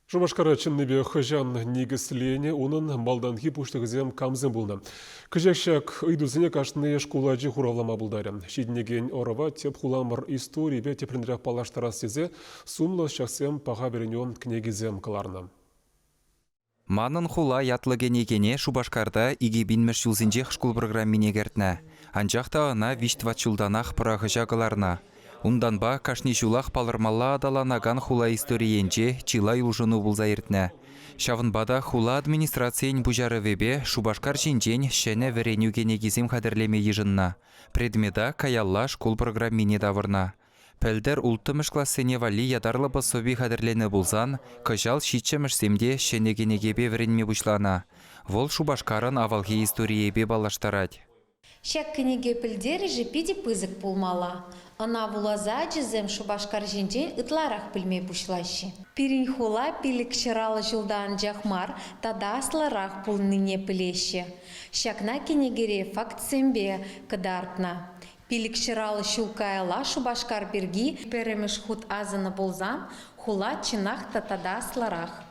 Жумашкара чынныбе хыжан негіслене, onun малданхи пуштығызем камзым бұлны. Кыжакшак ыйдузыне кашны шкуладжи хуравлама бұлдары. Шиднеген орова теп хуламыр истории бе тепрінрек палаштарас сезе сумлы шақсем паға берінен кнегізем кыларны. Манын хула ятлыгенегене Шубашкарда иги бинмеш юлзинжех шкул программине гертна. Анжақта ана виштват чулданах прағыжағыларна. Ундан ба кашни жулах палырмалла адаланаган хула историенже чила юлжыну булзайыртна. Шавынбада хула администрациян бужары вебе Шубашкар жинжен шене веренюгенегизим хадырлеме ежынна. Предмеда каялла шкул программине давырна. Пәлдер ултымыш классене вали ядарлы басоби хадырлене булзан, кыжал шитчемішсемде шенегенегебе веренме бушлана. Вол Шубашкарын авалге историебе балаштарать. Шак книге пілдері жіпеде пызык пулмала. Ана вулаза жезем Шубашкар жинжен ытларах пілме бушлашы. Пирин хула пилік шыралы жылдан жақмар, тада асларах пулныне пілеші. Шакна кенегере факт сембе кыдартна. Пилік шыралы шулкайла Шубашкар берги перемеш худ азыны болзам, хула чинах тада асларах.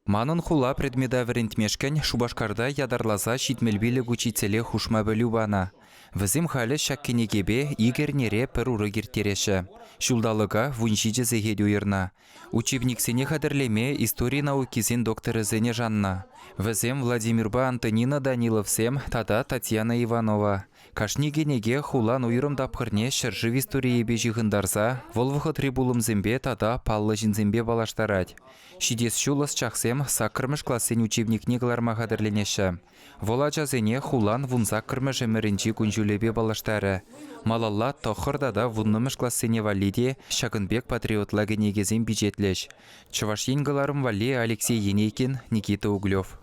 Манын хула предмеда верентмешкен Шубашкарда ядарлаза шитмелбилі гучицеле хушма бөлі бана. Візім халі шаккенегебе игернере пір уры кертереші. Шулдалыға вунши жезеге дүйірна. Учебниксене хадырлеме истории наукизен докторы зене жанна. Візім Владимирба Антонина Даниловсем тада Татьяна Иванова. Кашнигенеге хулан уйрым дапқырне шыржы истории бежігіндарса, волвығы трибулым зембе тада паллы жінзембе балаштарать. Шидес шулас чақсем сақырмыш классен учебникне ғыларма хадырленеші. Вола жазене хулан вунза кырмыш әмірінчі күнжулебе балаштары. Малалла тоқырдада вуннымыш классене валиде Шагынбек патриотлагы негезен бюджетлеш. Чувашин ғыларым вали Алексей Енейкин, Никита Углев.